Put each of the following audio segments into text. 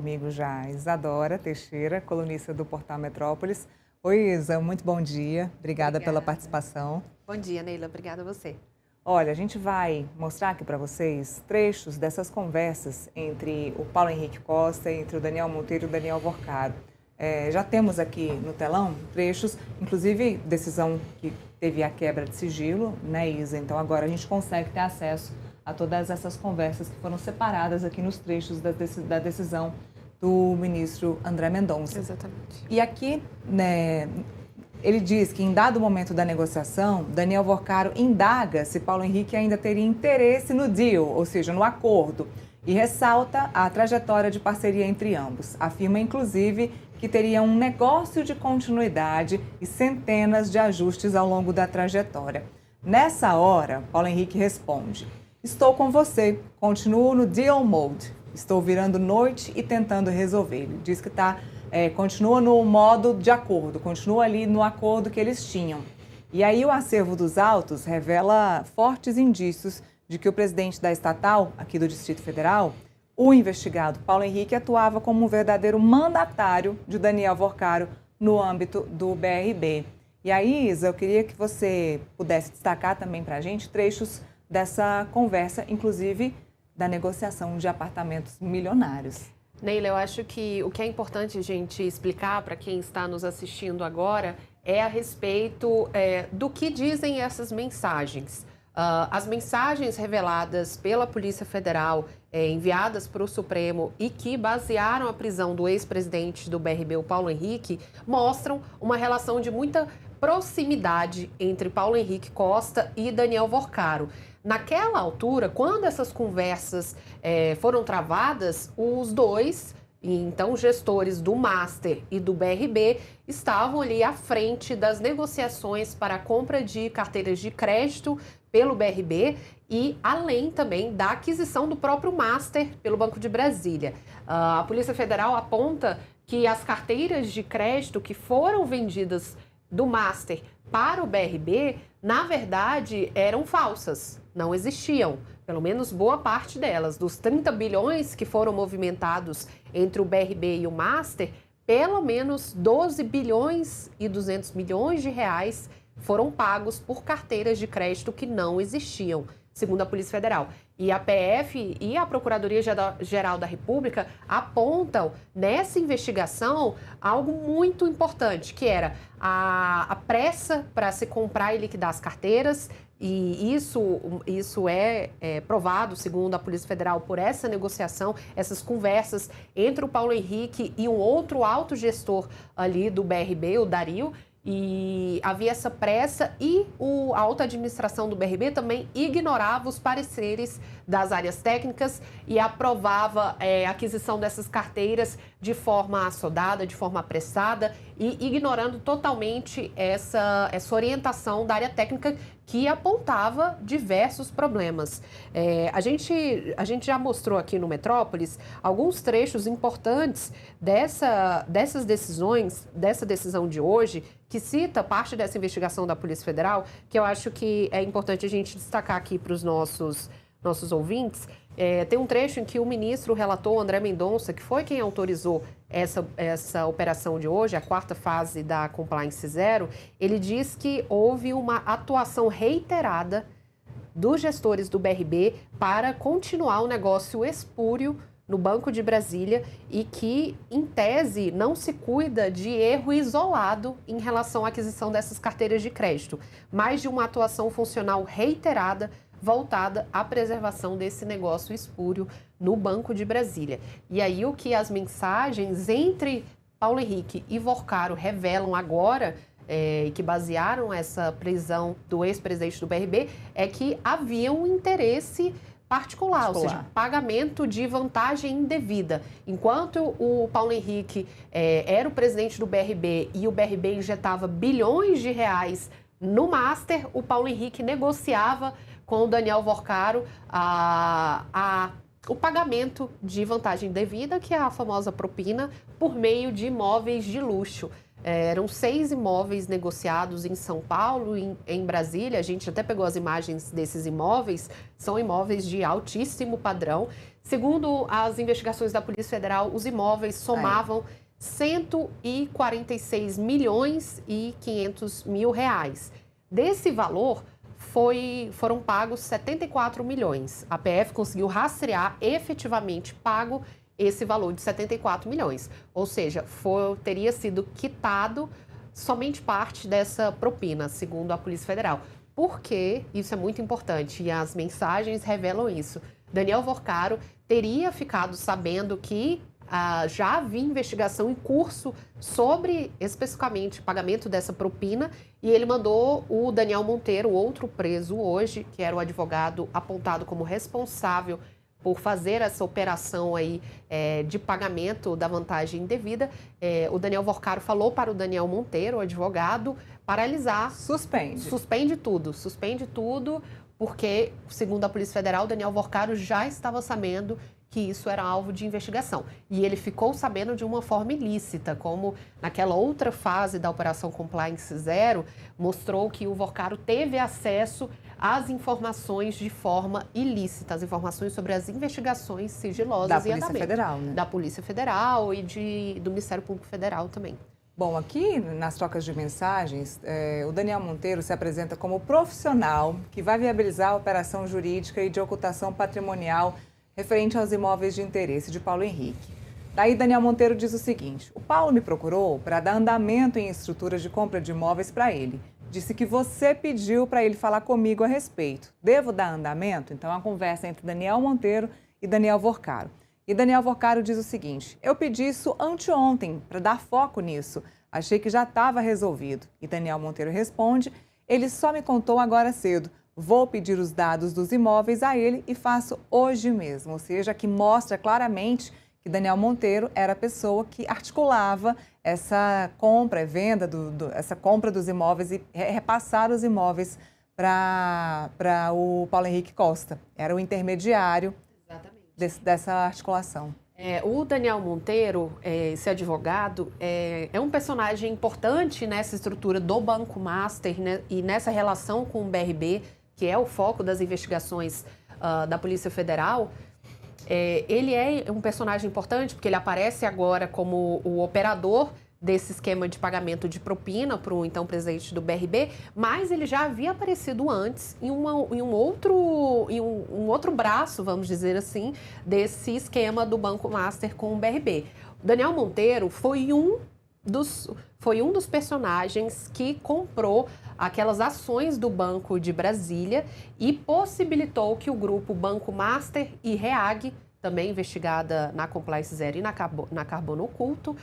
Comigo já Isadora Teixeira, colunista do Portal Metrópolis. Oi, Isa, muito bom dia. Obrigada pela participação. Bom dia, Neila. Obrigada a você. Olha, a gente vai mostrar aqui para vocês trechos dessas conversas entre o Paulo Henrique Costa, entre o Daniel Monteiro e o Daniel Worcaro. Já temos aqui no telão trechos, inclusive decisão que teve a quebra de sigilo, né, Isa? Então agora a gente consegue ter acesso a todas essas conversas que foram separadas aqui nos trechos da decisão do ministro André Mendonça. Exatamente. E aqui, né, ele diz que em dado momento da negociação, Daniel Worcaro indaga se Paulo Henrique ainda teria interesse no deal, ou seja, no acordo, e ressalta a trajetória de parceria entre ambos. Afirma, inclusive, que teria um negócio de continuidade e centenas de ajustes ao longo da trajetória. Nessa hora, Paulo Henrique responde: "Estou com você, continuo no deal mode. Estou virando noite e tentando resolver." Ele diz que continua no modo de acordo, continua ali no acordo que eles tinham. E aí o acervo dos autos revela fortes indícios de que o presidente da estatal, aqui do Distrito Federal, o investigado Paulo Henrique, atuava como um verdadeiro mandatário de Daniel Worcaro no âmbito do BRB. E aí, Isa, eu queria que você pudesse destacar também para a gente trechos dessa conversa, inclusive da negociação de apartamentos milionários. Neila, eu acho que o que é importante a gente explicar para quem está nos assistindo agora é a respeito do que dizem essas mensagens. As mensagens reveladas pela Polícia Federal, enviadas para o Supremo e que basearam a prisão do ex-presidente do BRB, o Paulo Henrique, mostram uma relação de muita proximidade entre Paulo Henrique Costa e Daniel Worcaro. Naquela altura, quando essas conversas foram travadas, os dois, então gestores do Master e do BRB, estavam ali à frente das negociações para a compra de carteiras de crédito pelo BRB e além também da aquisição do próprio Master pelo Banco de Brasília. A Polícia Federal aponta que as carteiras de crédito que foram vendidas do Master para o BRB, na verdade, eram falsas, não existiam, pelo menos boa parte delas. Dos 30 bilhões que foram movimentados entre o BRB e o Master, pelo menos 12 bilhões e 200 milhões de reais foram pagos por carteiras de crédito que não existiam, segundo a Polícia Federal. E a PF e a Procuradoria-Geral da República apontam nessa investigação algo muito importante, que era a pressa para se comprar e liquidar as carteiras, e isso é provado, segundo a Polícia Federal, por essa negociação, essas conversas entre o Paulo Henrique e um outro alto gestor ali do BRB, o Dario. E havia essa pressa e a alta administração do BRB também ignorava os pareceres das áreas técnicas e aprovava a aquisição dessas carteiras de forma assodada, de forma apressada e ignorando totalmente essa orientação da área técnica que apontava diversos problemas. A gente já mostrou aqui no Metrópolis alguns trechos importantes dessas decisões, dessa decisão de hoje, que cita parte dessa investigação da Polícia Federal, que eu acho que é importante a gente destacar aqui para os nossos ouvintes. Tem um trecho em que o ministro relator, André Mendonça, que foi quem autorizou essa operação de hoje, a quarta fase da Compliance Zero, ele diz que houve uma atuação reiterada dos gestores do BRB para continuar o negócio espúrio no Banco de Brasília e que, em tese, não se cuida de erro isolado em relação à aquisição dessas carteiras de crédito, mas de uma atuação funcional reiterada voltada à preservação desse negócio espúrio no Banco de Brasília. E aí o que as mensagens entre Paulo Henrique e Worcaro revelam agora, e que basearam essa prisão do ex-presidente do BRB, é que havia um interesse particular, ou seja, pagamento de vantagem indevida. Enquanto o Paulo Henrique era o presidente do BRB e o BRB injetava bilhões de reais no Master, o Paulo Henrique negociava com o Daniel Worcaro o pagamento de vantagem indevida, que é a famosa propina, por meio de imóveis de luxo. Eram 6 imóveis negociados em São Paulo, em Brasília. A gente até pegou as imagens desses imóveis. São imóveis de altíssimo padrão. Segundo as investigações da Polícia Federal, os imóveis somavam 146 milhões e 500 mil reais. Desse valor, foram pagos 74 milhões. A PF conseguiu rastrear efetivamente pago esse valor de 74 milhões. Ou seja, teria sido quitado somente parte dessa propina, segundo a Polícia Federal. Porque, isso é muito importante, e as mensagens revelam isso, Daniel Vorcaro teria ficado sabendo que já havia investigação em curso sobre, especificamente, pagamento dessa propina, e ele mandou o Daniel Monteiro, outro preso hoje, que era o advogado apontado como responsável por fazer essa operação aí, de pagamento da vantagem indevida. O Daniel Vorcaro falou para o Daniel Monteiro, o advogado, paralisar. Suspende tudo, porque, segundo a Polícia Federal, o Daniel Vorcaro já estava sabendo que isso era alvo de investigação. E ele ficou sabendo de uma forma ilícita, como naquela outra fase da Operação Compliance Zero, mostrou que o Vorcaro teve acesso às informações de forma ilícita, as informações sobre as investigações sigilosas da Polícia Federal, né? Da Polícia Federal e do Ministério Público Federal também. Bom, aqui nas trocas de mensagens, o Daniel Monteiro se apresenta como profissional que vai viabilizar a operação jurídica e de ocultação patrimonial referente aos imóveis de interesse de Paulo Henrique. Daí, Daniel Monteiro diz o seguinte: o Paulo me procurou para dar andamento em estruturas de compra de imóveis para ele. Disse que você pediu para ele falar comigo a respeito. Devo dar andamento? Então, a conversa entre Daniel Monteiro e Daniel Vorcaro. E Daniel Vorcaro diz o seguinte: eu pedi isso anteontem para dar foco nisso. Achei que já estava resolvido. E Daniel Monteiro responde: ele só me contou agora cedo. Vou pedir os dados dos imóveis a ele e faço hoje mesmo. Ou seja, que mostra claramente que Daniel Monteiro era a pessoa que articulava essa compra, venda, essa compra dos imóveis e repassar os imóveis para o Paulo Henrique Costa. Era o intermediário dessa articulação. O Daniel Monteiro, esse advogado, é um personagem importante nessa estrutura do Banco Master, né, e nessa relação com o BRB, que é o foco das investigações da Polícia Federal. Ele é um personagem importante porque ele aparece agora como o operador desse esquema de pagamento de propina para o então presidente do BRB, mas ele já havia aparecido antes em um outro braço, vamos dizer assim, desse esquema do Banco Master com o BRB. O Daniel Monteiro foi um dos personagens que comprou aquelas ações do Banco de Brasília e possibilitou que o grupo Banco Master e REAG, também investigada na Compliance Zero e na Carbono Oculto,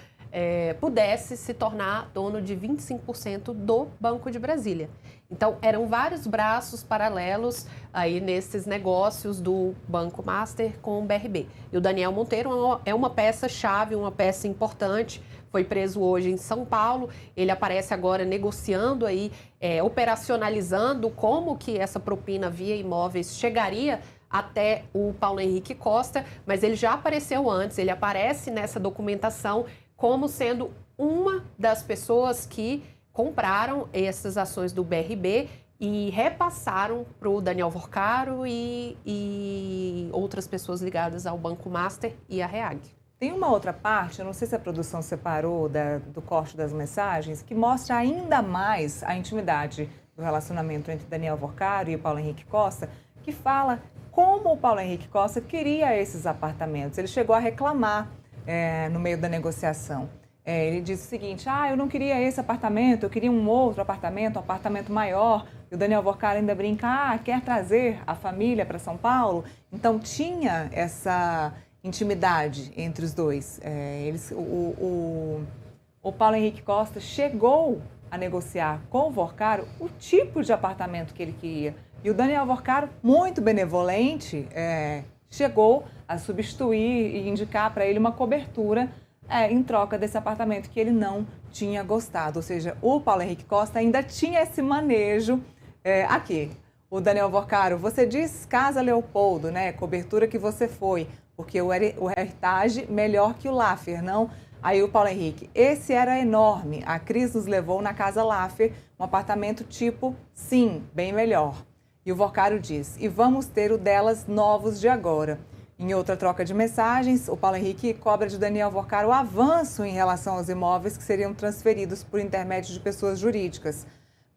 pudesse se tornar dono de 25% do Banco de Brasília. Então, eram vários braços paralelos aí nesses negócios do Banco Master com o BRB. E o Daniel Monteiro é uma peça-chave, uma peça importante. Foi preso hoje em São Paulo. Ele aparece agora negociando aí, operacionalizando como que essa propina via imóveis chegaria até o Paulo Henrique Costa, mas ele já apareceu antes, ele aparece nessa documentação como sendo uma das pessoas que compraram essas ações do BRB e repassaram para o Daniel Vorcaro e outras pessoas ligadas ao Banco Master e à REAG. Tem uma outra parte, eu não sei se a produção separou do corte das mensagens, que mostra ainda mais a intimidade do relacionamento entre Daniel Vorcaro e o Paulo Henrique Costa, que fala como o Paulo Henrique Costa queria esses apartamentos. Ele chegou a reclamar no meio da negociação. Ele disse o seguinte: eu não queria esse apartamento, eu queria um outro apartamento, um apartamento maior. E o Daniel Vorcaro ainda brinca: quer trazer a família para São Paulo? Então tinha essa intimidade entre os dois. O Paulo Henrique Costa chegou a negociar com o Vorcaro o tipo de apartamento que ele queria. E o Daniel Vorcaro, muito benevolente, chegou a substituir e indicar para ele uma cobertura em troca desse apartamento que ele não tinha gostado. Ou seja, o Paulo Henrique Costa ainda tinha esse manejo aqui. O Daniel Vorcaro: você diz Casa Leopoldo, né? Cobertura que você foi, porque o Heritage melhor que o Laffer, não? Aí o Paulo Henrique: esse era enorme, a Cris nos levou na Casa Laffer, um apartamento tipo, sim, bem melhor. E o Vorcaro diz: e vamos ter o delas novos de agora. Em outra troca de mensagens, o Paulo Henrique cobra de Daniel Alvorcaro o avanço em relação aos imóveis que seriam transferidos por intermédio de pessoas jurídicas.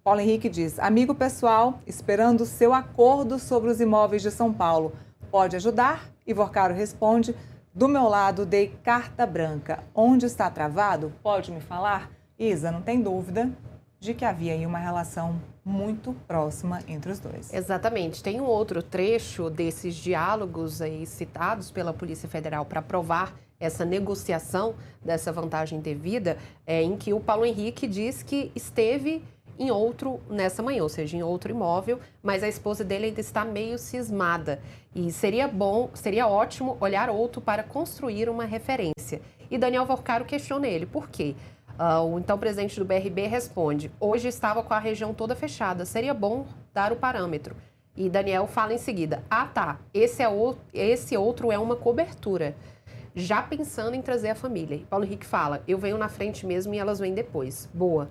Paulo Henrique diz: amigo pessoal, esperando o seu acordo sobre os imóveis de São Paulo. Pode ajudar? E Alvorcaro responde: do meu lado, dei carta branca. Onde está travado? Pode me falar? Isa, não tem dúvida de que havia aí uma relação muito próxima entre os dois. Exatamente. Tem um outro trecho desses diálogos aí citados pela Polícia Federal para provar essa negociação dessa vantagem devida, em que o Paulo Henrique diz que esteve em outro nessa manhã, ou seja, em outro imóvel, mas a esposa dele ainda está meio cismada. E seria ótimo olhar outro para construir uma referência. E Daniel Alvorcaro questiona ele, por quê? O então presidente do BRB responde: hoje estava com a região toda fechada, seria bom dar o parâmetro. E Daniel fala em seguida: ah tá, esse outro é uma cobertura, já pensando em trazer a família. E Paulo Henrique fala: eu venho na frente mesmo e elas vêm depois. Boa.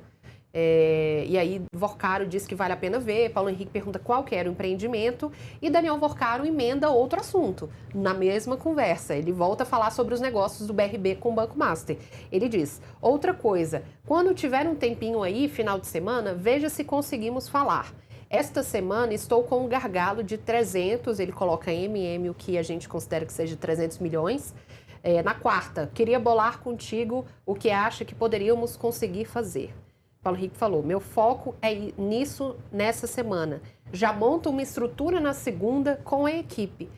E aí Alvorcaro diz que vale a pena ver. Paulo Henrique pergunta qual que era o empreendimento e Daniel Alvorcaro emenda outro assunto. Na mesma conversa, ele volta a falar sobre os negócios do BRB com o Banco Master. Ele diz: outra coisa, quando tiver um tempinho aí, final de semana, veja se conseguimos falar. Esta semana estou com um gargalo de 300, ele coloca o que a gente considera que seja 300 milhões. Na quarta, queria bolar contigo o que acha que poderíamos conseguir fazer. Paulo Henrique falou: meu foco é nisso nessa semana. Já monto uma estrutura na segunda com a equipe.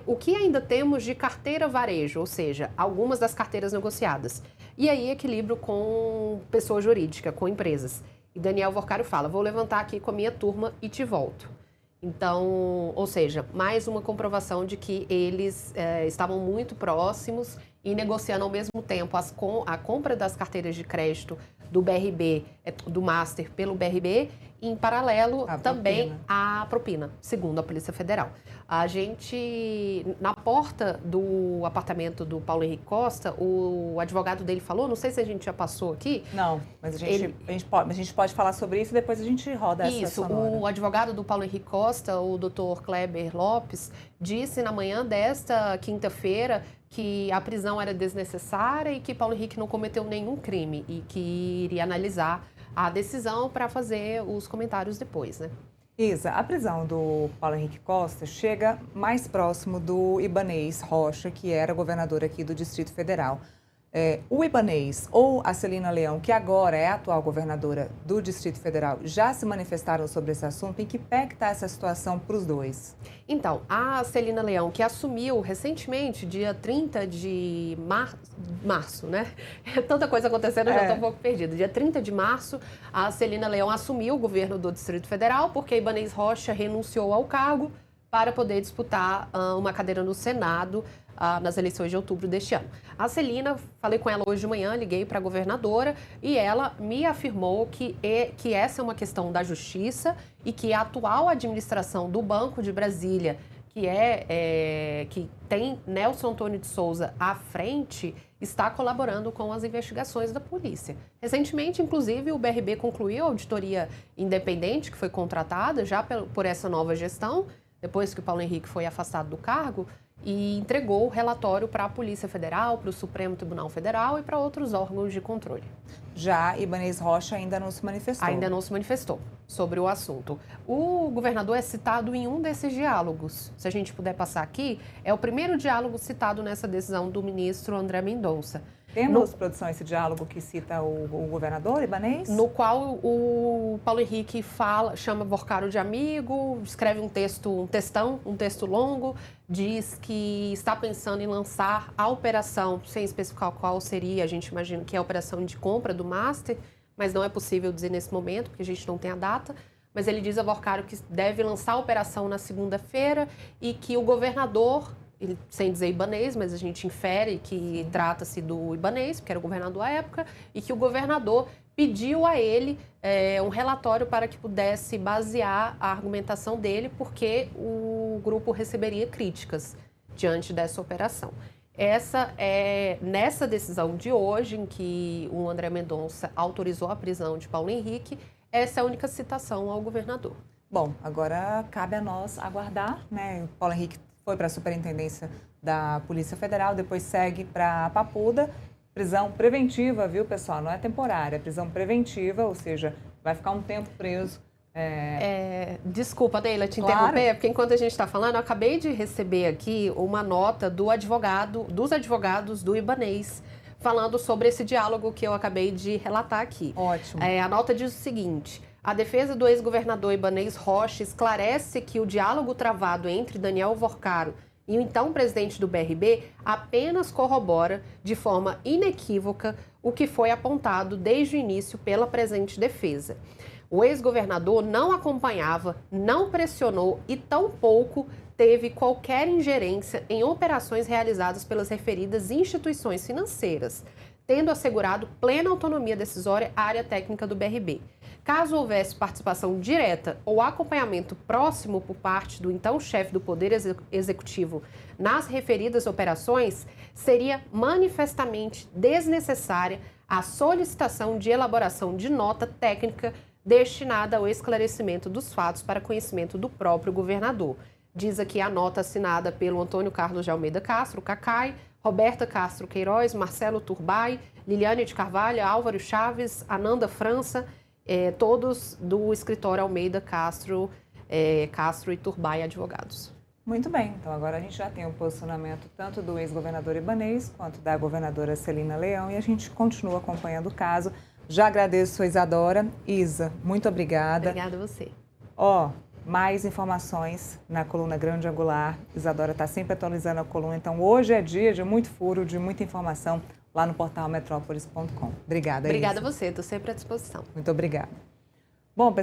O que ainda temos de carteira varejo, ou seja, algumas das carteiras negociadas. E aí equilíbrio com pessoa jurídica, com empresas. E Daniel Alvorcaro fala: vou levantar aqui com a minha turma e te volto. Então, ou seja, mais uma comprovação de que eles estavam muito próximos e negociando ao mesmo tempo a compra das carteiras de crédito do BRB, do Master pelo BRB, e em paralelo também a propina, segundo a Polícia Federal. A gente, na porta do apartamento do Paulo Henrique Costa, o advogado dele falou, não sei se a gente já passou aqui. Não, mas a gente pode falar sobre isso e depois a gente roda essa sonora. O advogado do Paulo Henrique Costa, o Dr. Kleber Lopes, disse na manhã desta quinta-feira que a prisão era desnecessária e que Paulo Henrique não cometeu nenhum crime e que iria analisar a decisão para fazer os comentários depois, né? Isa, a prisão do Paulo Henrique Costa chega mais próximo do Ibanez Rocha, que era governador aqui do Distrito Federal. O Ibanez ou a Celina Leão, que agora é a atual governadora do Distrito Federal, já se manifestaram sobre esse assunto? Em que pé que está essa situação para os dois? Então, a Celina Leão, que assumiu recentemente, dia 30 de março, né? Tanta coisa acontecendo, eu já estou um pouco perdida. Dia 30 de março, a Celina Leão assumiu o governo do Distrito Federal porque Ibanez Rocha renunciou ao cargo para poder disputar uma cadeira no Senado nas eleições de outubro deste ano. A Celina, falei com ela hoje de manhã, liguei para a governadora e ela me afirmou que essa é uma questão da justiça e que a atual administração do Banco de Brasília, que tem Nelson Antônio de Souza à frente, está colaborando com as investigações da polícia. Recentemente, inclusive, o BRB concluiu a auditoria independente que foi contratada já por essa nova gestão, depois que o Paulo Henrique foi afastado do cargo, e entregou o relatório para a Polícia Federal, para o Supremo Tribunal Federal e para outros órgãos de controle. Já Ibanez Rocha ainda não se manifestou. Ainda não se manifestou sobre o assunto. O governador é citado em um desses diálogos. Se a gente puder passar aqui, é o primeiro diálogo citado nessa decisão do ministro André Mendonça. Temos, produção, esse diálogo que cita o governador Ibanez? No qual o Paulo Henrique chama Alvorcaro de amigo, escreve um texto longo, diz que está pensando em lançar a operação, sem especificar qual seria, a gente imagina que é a operação de compra do Master, mas não é possível dizer nesse momento, porque a gente não tem a data. Mas ele diz a Alvorcaro que deve lançar a operação na segunda-feira e que o governador, sem dizer Ibanez, mas a gente infere que trata-se do Ibanez, porque era o governador à época, e que o governador pediu a ele um relatório para que pudesse basear a argumentação dele, porque o grupo receberia críticas diante dessa operação. Nessa decisão de hoje, em que o André Mendonça autorizou a prisão de Paulo Henrique, essa é a única citação ao governador. Bom, agora cabe a nós aguardar, né? O Paulo Henrique foi para a Superintendência da Polícia Federal, depois segue para Papuda, prisão preventiva, viu, pessoal? Não é temporária, é prisão preventiva, ou seja, vai ficar um tempo preso. Desculpa, Neila, te Claro. interromper, porque enquanto a gente está falando, eu acabei de receber aqui uma nota dos advogados do Ibanez, falando sobre esse diálogo que eu acabei de relatar aqui. Ótimo. A nota diz o seguinte: a defesa do ex-governador Ibanez Rocha esclarece que o diálogo travado entre Daniel Worcaro e o então presidente do BRB apenas corrobora de forma inequívoca o que foi apontado desde o início pela presente defesa. O ex-governador não acompanhava, não pressionou e tampouco teve qualquer ingerência em operações realizadas pelas referidas instituições financeiras, tendo assegurado plena autonomia decisória à área técnica do BRB. Caso houvesse participação direta ou acompanhamento próximo por parte do então chefe do Poder Executivo nas referidas operações, seria manifestamente desnecessária a solicitação de elaboração de nota técnica destinada ao esclarecimento dos fatos para conhecimento do próprio governador. Diz aqui a nota assinada pelo Antônio Carlos de Almeida Castro, Cacai, Roberta Castro Queiroz, Marcelo Turbay, Liliane de Carvalho, Álvaro Chaves, Ananda França, todos do escritório Almeida Castro, Castro e Turbay Advogados. Muito bem, então agora a gente já tem o posicionamento tanto do ex-governador Ibanez quanto da governadora Celina Leão e a gente continua acompanhando o caso. Já agradeço a Isadora. Isa, muito obrigada. Obrigada a você. Mais informações na coluna Grande Angular. Isadora está sempre atualizando a coluna, então hoje é dia de muito furo, de muita informação lá no portal metrópolis.com. Obrigada, Obrigada Isa. a você, estou sempre à disposição. Muito obrigada. Bom,